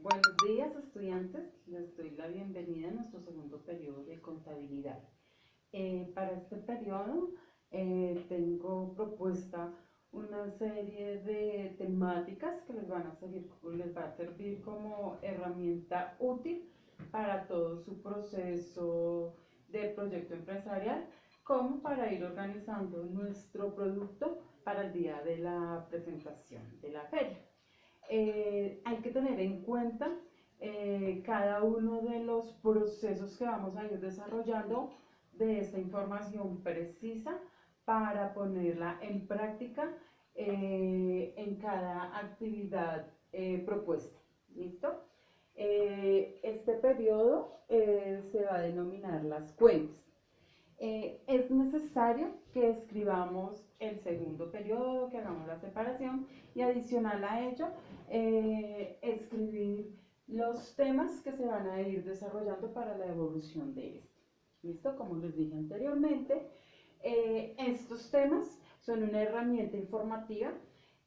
Buenos días, estudiantes. Les doy la bienvenida a nuestro segundo periodo de contabilidad. Para este periodo tengo propuesta una serie de temáticas que les va a servir como herramienta útil para todo su proceso de proyecto empresarial, como para ir organizando nuestro producto para el día de la presentación de la feria. Hay que tener en cuenta cada uno de los procesos que vamos a ir desarrollando de esta información precisa para ponerla en práctica en cada actividad propuesta. ¿Listo? Este periodo se va a denominar las cuentas. Es necesario que escribamos el segundo periodo, que hagamos la separación y adicional a ello, escribir los temas que se van a ir desarrollando para la evolución de este. ¿Listo? Como les dije anteriormente, estos temas son una herramienta informativa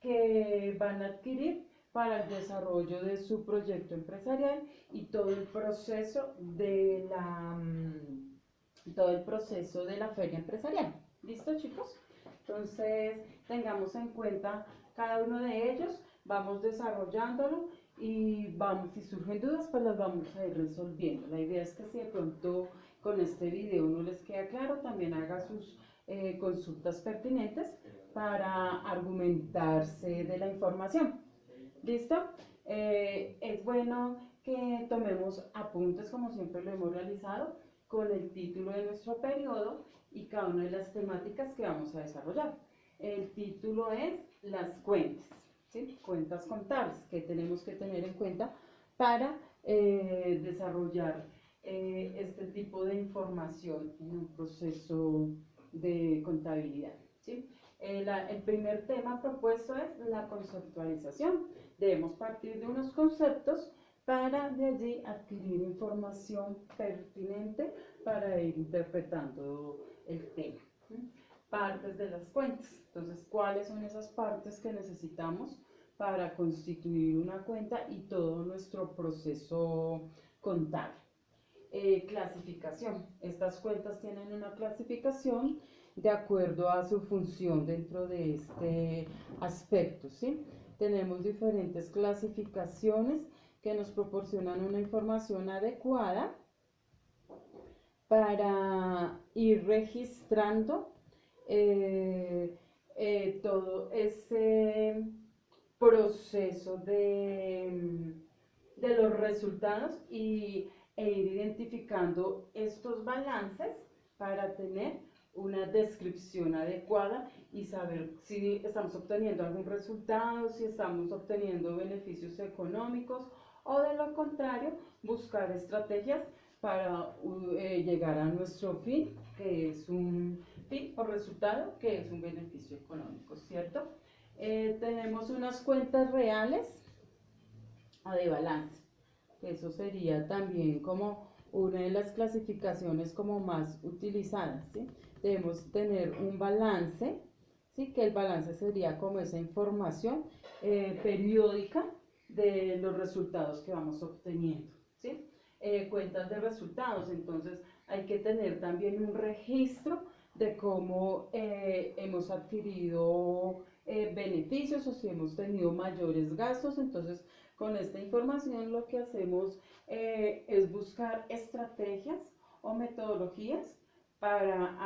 que van a adquirir para el desarrollo de su proyecto empresarial y todo el proceso de la feria empresarial. ¿Listo, chicos? Entonces, tengamos en cuenta cada uno de ellos, vamos desarrollándolo y vamos, si surgen dudas, pues las vamos a ir resolviendo. La idea es que si de pronto con este video no les queda claro, también haga sus consultas pertinentes para argumentarse de la información. ¿Listo? Es bueno que tomemos apuntes como siempre lo hemos realizado con el título de nuestro periodo y cada una de las temáticas que vamos a desarrollar. El título es las cuentas, ¿sí? Cuentas contables que tenemos que tener en cuenta para desarrollar este tipo de información en un proceso de contabilidad, ¿sí? El primer tema propuesto es la conceptualización. Debemos partir de unos conceptos para de allí adquirir información pertinente para ir interpretando el tema. Partes de las cuentas. Entonces, ¿cuáles son esas partes que necesitamos para constituir una cuenta y todo nuestro proceso contable? Clasificación. Estas cuentas tienen una clasificación de acuerdo a su función dentro de este aspecto, ¿sí? Tenemos diferentes clasificaciones que nos proporcionan una información adecuada para ir registrando todo ese proceso de los resultados e ir identificando estos balances para tener una descripción adecuada y saber si estamos obteniendo algún resultado, si estamos obteniendo beneficios económicos o de lo contrario, buscar estrategias para llegar a nuestro fin, que es un fin o resultado, que es un beneficio económico, ¿cierto? Tenemos unas cuentas reales o de balance. Eso sería también como una de las clasificaciones como más utilizadas, ¿sí? Debemos tener un balance, ¿sí? Que el balance sería como esa información periódica de los resultados que vamos obteniendo, ¿sí? Cuentas de resultados, entonces hay que tener también un registro de cómo hemos adquirido beneficios o si hemos tenido mayores gastos. Entonces con esta información lo que hacemos es buscar estrategias o metodologías para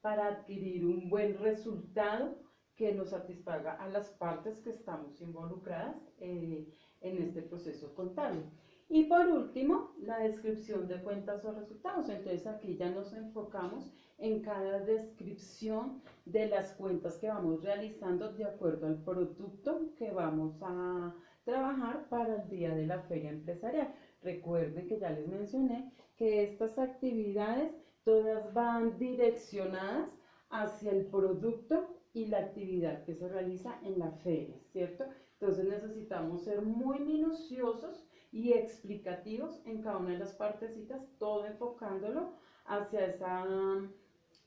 para adquirir un buen resultado que nos satisfaga a las partes que estamos involucradas en este proceso contable. Y por último, la descripción de cuentas o resultados. Entonces aquí ya nos enfocamos en cada descripción de las cuentas que vamos realizando de acuerdo al producto que vamos a trabajar para el día de la feria empresarial. Recuerden que ya les mencioné que estas actividades todas van direccionadas hacia el producto y la actividad que se realiza en la feria, ¿cierto? Entonces necesitamos ser muy minuciosos y explicativos en cada una de las partecitas, todo enfocándolo hacia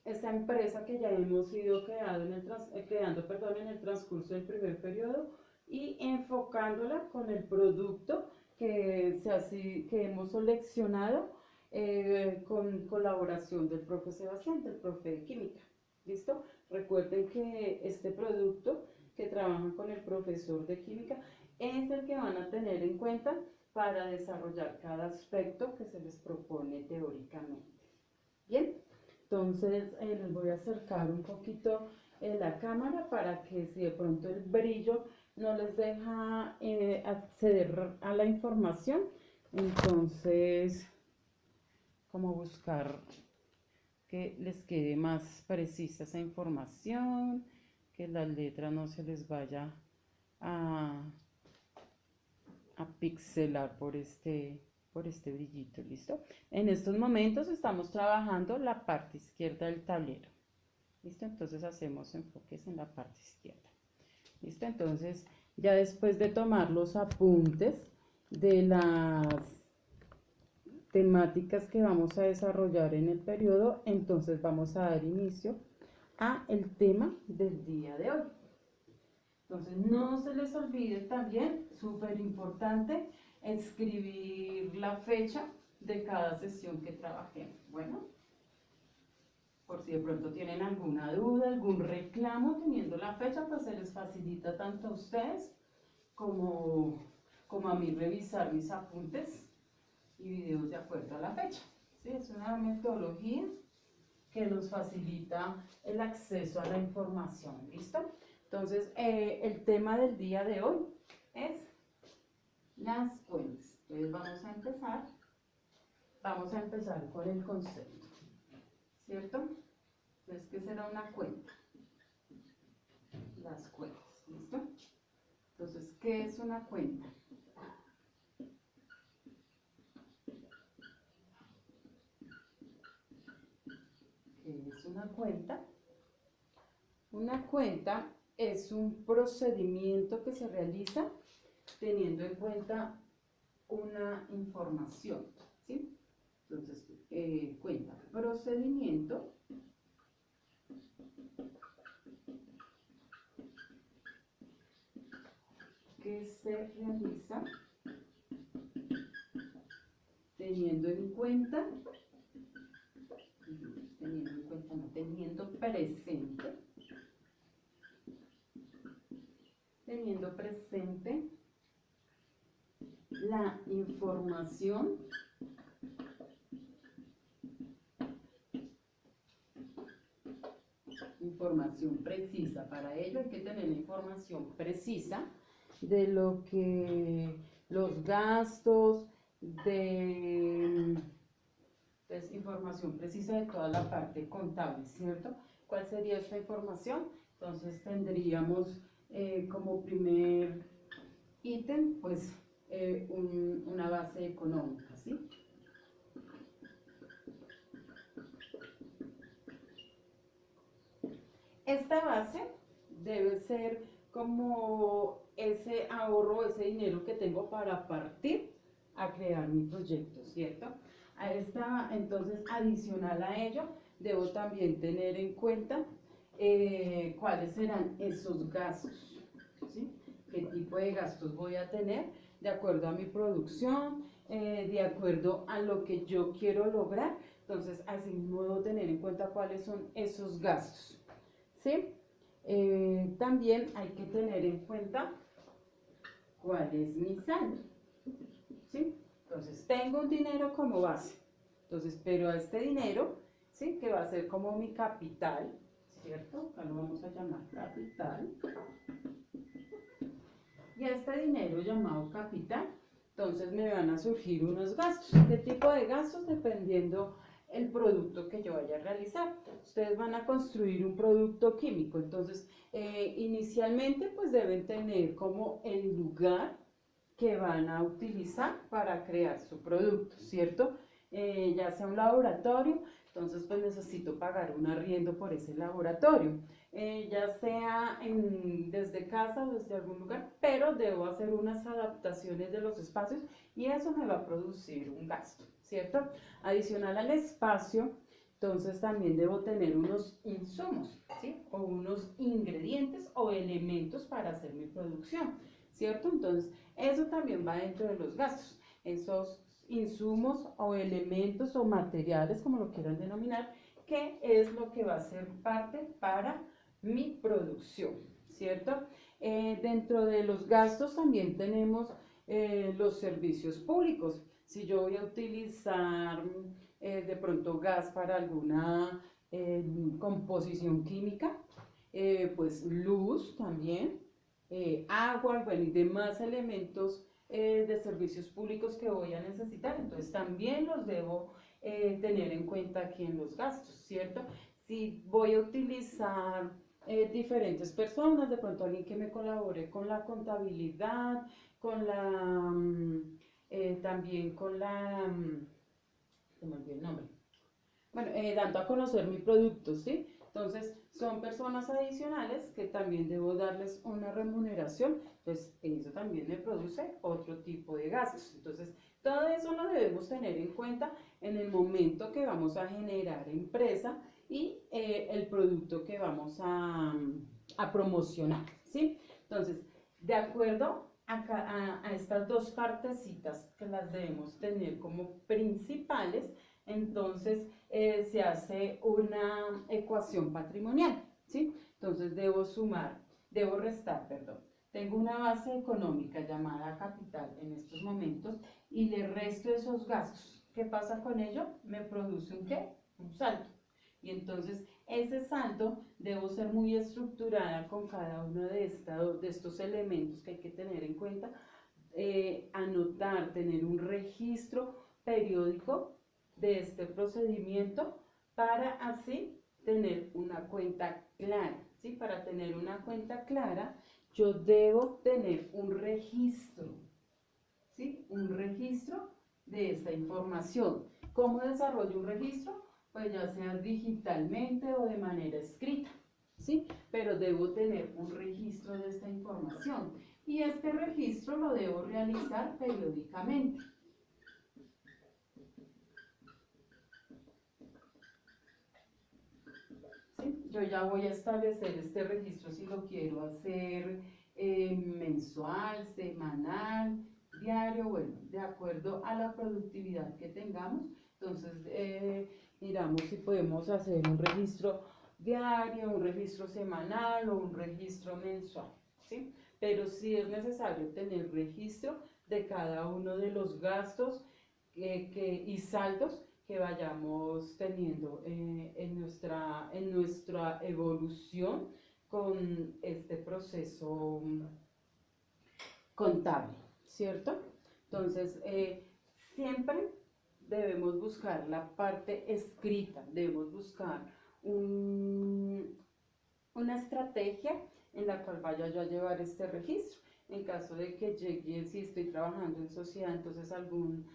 esa empresa que ya hemos ido creando en el transcurso del primer periodo, y enfocándola con el producto que hemos seleccionado con colaboración del profe Sebastián, del profe de química. ¿Listo? Recuerden que este producto que trabajan con el profesor de química es el que van a tener en cuenta para desarrollar cada aspecto que se les propone teóricamente. Bien, entonces les voy a acercar un poquito la cámara para que si de pronto el brillo no les deja acceder a la información, entonces como buscar que les quede más precisa esa información, que la letra no se les vaya a pixelar por este brillito. ¿Listo? En estos momentos estamos trabajando la parte izquierda del tablero. ¿Listo? Entonces hacemos enfoques en la parte izquierda. ¿Listo? Entonces ya después de tomar los apuntes de las temáticas que vamos a desarrollar en el periodo, entonces vamos a dar inicio a el tema del día de hoy. Entonces no se les olvide también, súper importante, escribir la fecha de cada sesión que trabajemos. Bueno, por si de pronto tienen alguna duda, algún reclamo teniendo la fecha, pues se les facilita tanto a ustedes como a mí revisar mis apuntes y videos de acuerdo a la fecha. ¿Sí? Es una metodología que nos facilita el acceso a la información. ¿Listo? Entonces, el tema del día de hoy es las cuentas. Entonces vamos a empezar con el concepto, ¿cierto? Entonces, ¿qué será una cuenta? Las cuentas, ¿listo? Entonces, ¿qué es una cuenta? ¿Qué es una cuenta? Una cuenta es un procedimiento que se realiza teniendo en cuenta una información, ¿sí? Entonces, cuenta, procedimiento que se realiza teniendo presente la información precisa. Para ello hay que tener la información precisa de lo que los gastos, pues, información precisa de toda la parte contable, ¿cierto? ¿Cuál sería esta información? Entonces tendríamos como primer ítem, pues, una base económica, ¿sí? Esta base debe ser como ese ahorro, ese dinero que tengo para partir a crear mi proyecto, ¿cierto? Entonces, adicional a ello, debo también tener en cuenta cuáles serán esos gastos, ¿sí? ¿Qué tipo de gastos voy a tener de acuerdo a mi producción, de acuerdo a lo que yo quiero lograr? Entonces, así mismo debo tener en cuenta cuáles son esos gastos, ¿sí? También hay que tener en cuenta cuál es mi saldo, ¿sí? Entonces, tengo un dinero como base, entonces, pero a este dinero, ¿sí? Que va a ser como mi capital, ¿cierto? Acá lo vamos a llamar capital. Y a este dinero llamado capital, entonces me van a surgir unos gastos. ¿Qué tipo de gastos? Dependiendo el producto que yo vaya a realizar. Ustedes van a construir un producto químico, entonces inicialmente pues deben tener como el lugar que van a utilizar para crear su producto, ¿cierto? Ya sea un laboratorio, entonces pues necesito pagar un arriendo por ese laboratorio, ya sea desde casa o desde algún lugar, pero debo hacer unas adaptaciones de los espacios y eso me va a producir un gasto, ¿cierto? Adicional al espacio, entonces también debo tener unos insumos, ¿sí? O unos ingredientes o elementos para hacer mi producción. ¿cierto? Entonces, eso también va dentro de los gastos. Esos insumos o elementos o materiales, como lo quieran denominar, que es lo que va a ser parte para mi producción, ¿cierto? Dentro de los gastos también tenemos los servicios públicos. Si yo voy a utilizar de pronto gas para alguna composición química, pues luz también, agua, bueno, y demás elementos de servicios públicos que voy a necesitar. Entonces también los debo tener en cuenta aquí en los gastos, ¿cierto? Si voy a utilizar diferentes personas, de pronto alguien que me colabore con la contabilidad, con la, también con la, se me olvidó el nombre, bueno, dando a conocer mi producto, ¿sí? Entonces, son personas adicionales que también debo darles una remuneración, entonces eso también me produce otro tipo de gastos. Entonces, todo eso lo debemos tener en cuenta en el momento que vamos a generar empresa y el producto que vamos a promocionar, ¿sí? Entonces, de acuerdo a estas dos partecitas que las debemos tener como principales, entonces se hace una ecuación patrimonial, ¿sí? Entonces debo restar, perdón. Tengo una base económica llamada capital en estos momentos y le resto esos gastos. ¿Qué pasa con ello? Me produce un ¿qué? Un saldo. Y entonces ese saldo debo ser muy estructurada con cada uno de estos elementos que hay que tener en cuenta, anotar, tener un registro periódico de este procedimiento para así tener una cuenta clara, ¿sí? Para tener una cuenta clara yo debo tener un registro, ¿sí? Un registro de esta información. ¿Cómo desarrollo un registro? Pues ya sea digitalmente o de manera escrita, ¿sí? Pero debo tener un registro de esta información y este registro lo debo realizar periódicamente. ¿Sí? Yo ya voy a establecer este registro si lo quiero hacer mensual, semanal, diario, bueno, de acuerdo a la productividad que tengamos. Entonces, miramos si podemos hacer un registro diario, un registro semanal o un registro mensual, ¿sí? Pero sí es necesario tener registro de cada uno de los gastos y saldos que vayamos teniendo en nuestra evolución con este proceso contable, ¿cierto? Entonces, siempre debemos buscar la parte escrita, debemos buscar una estrategia en la cual vaya yo a llevar este registro. En caso de que llegue, si estoy trabajando en sociedad, entonces algún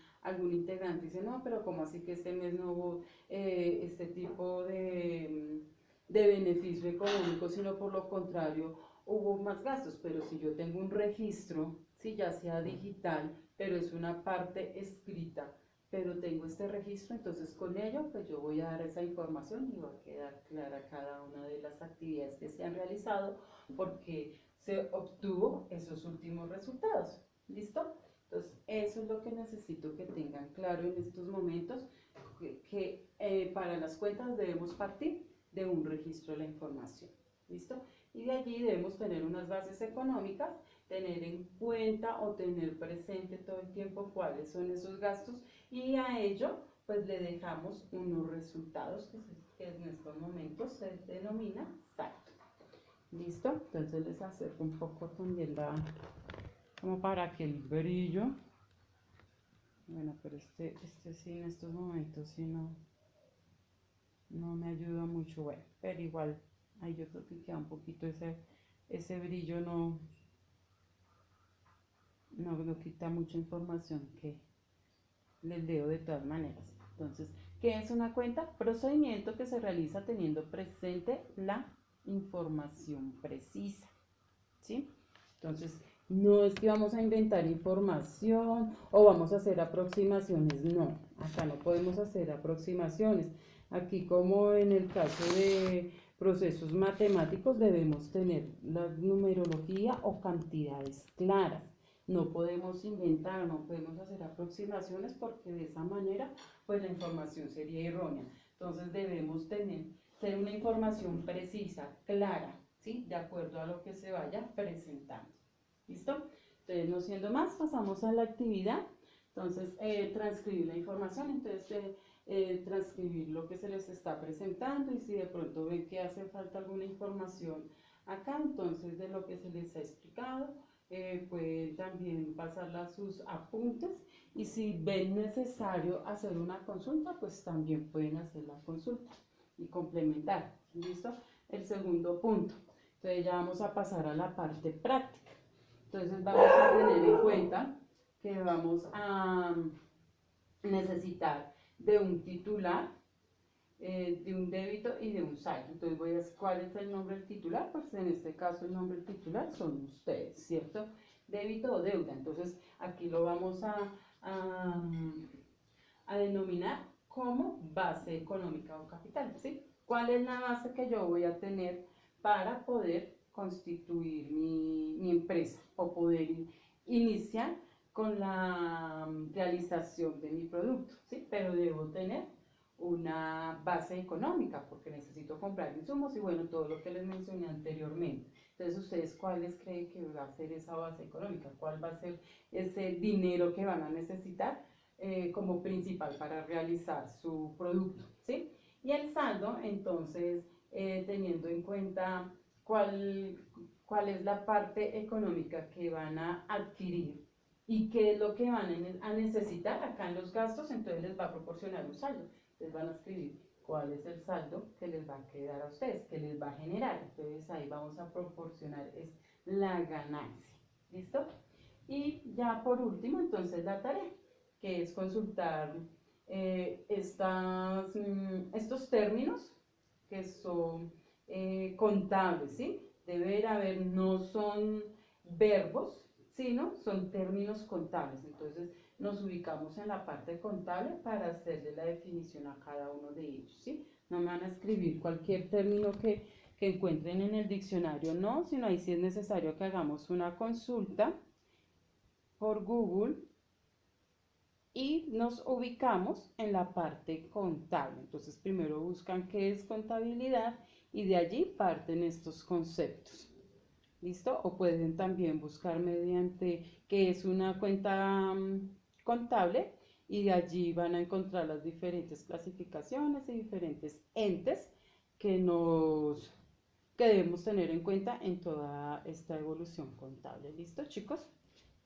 integrante dice, no, pero ¿cómo así que este mes no hubo este tipo de beneficio económico, sino por lo contrario, hubo más gastos? Pero si yo tengo un registro, si ya sea digital, pero es una parte escrita, pero tengo este registro, entonces con ello pues yo voy a dar esa información y va a quedar clara cada una de las actividades que se han realizado porque se obtuvo esos últimos resultados. ¿Listo? Entonces eso es lo que necesito que tengan claro en estos momentos, que para las cuentas debemos partir de un registro de la información. ¿Listo? Y de allí debemos tener unas bases económicas, tener en cuenta o tener presente todo el tiempo cuáles son esos gastos y a ello pues le dejamos unos resultados que en estos momentos se denomina saldo. ¿Listo? Entonces les acerco un poco también como para que el brillo, bueno, pero este sí en estos momentos sí no me ayuda mucho, bueno, pero igual ahí yo creo que queda un poquito ese brillo, no quita mucha información que les leo de todas maneras. Entonces, ¿qué es una cuenta? Procedimiento que se realiza teniendo presente la información precisa, ¿sí? Entonces, no es que vamos a inventar información o vamos a hacer aproximaciones, no, acá no podemos hacer aproximaciones. Aquí como en el caso de procesos matemáticos debemos tener la numerología o cantidades claras. No podemos inventar, no podemos hacer aproximaciones porque de esa manera pues la información sería errónea. Entonces debemos ser una información precisa, clara, ¿sí? De acuerdo a lo que se vaya presentando. ¿Listo? Entonces, no siendo más, pasamos a la actividad. Entonces, transcribir la información, entonces transcribir lo que se les está presentando y si de pronto ven que hace falta alguna información acá, entonces de lo que se les ha explicado, pueden también pasarla a sus apuntes y si ven necesario hacer una consulta, pues también pueden hacer la consulta y complementar. ¿Listo? El segundo punto. Entonces ya vamos a pasar a la parte práctica. Entonces vamos a tener en cuenta que vamos a necesitar de un titular, de un débito y de un saldo. Entonces voy a decir cuál es el nombre del titular, pues en este caso el nombre del titular son ustedes, ¿cierto? Débito o deuda. Entonces aquí lo vamos a denominar como base económica o capital, ¿sí? ¿Cuál es la base que yo voy a tener para poder constituir mi empresa o poder iniciar con la realización de mi producto, ¿sí? Pero debo tener una base económica porque necesito comprar insumos y bueno, todo lo que les mencioné anteriormente. Entonces, ¿ustedes cuáles creen que va a ser esa base económica? ¿Cuál va a ser ese dinero que van a necesitar como principal para realizar su producto? ¿Sí? Y el saldo, entonces, teniendo en cuenta cuál es la parte económica que van a adquirir y qué es lo que van a necesitar acá en los gastos, entonces les va a proporcionar un saldo. Entonces van a escribir cuál es el saldo que les va a quedar a ustedes, que les va a generar. Entonces ahí vamos a proporcionar es la ganancia. ¿Listo? Y ya por último, entonces la tarea, que es consultar estos términos que son contables, ¿sí? Debe haber, no son verbos, sino son términos contables. Entonces nos ubicamos en la parte contable para hacerle la definición a cada uno de ellos, ¿sí? No me van a escribir cualquier término que encuentren en el diccionario, no, sino ahí sí es necesario que hagamos una consulta por Google y nos ubicamos en la parte contable. Entonces primero buscan qué es contabilidad y de allí parten estos conceptos. ¿Listo? O pueden también buscar mediante qué es una cuenta contable y de allí van a encontrar las diferentes clasificaciones y diferentes entes que debemos tener en cuenta en toda esta evolución contable. ¿Listo, chicos?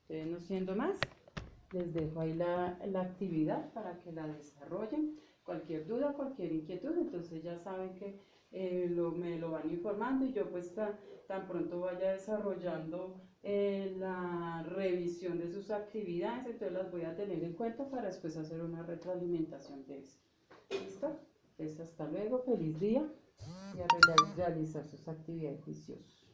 Entonces, no siendo más, les dejo ahí la actividad para que la desarrollen. Cualquier duda, cualquier inquietud, entonces ya saben que me lo van informando y yo pues tan pronto vaya desarrollando la revisión de sus actividades, entonces las voy a tener en cuenta para después hacer una retroalimentación de eso. ¿Listo? Entonces hasta luego, feliz día y a realizar sus actividades juiciosas.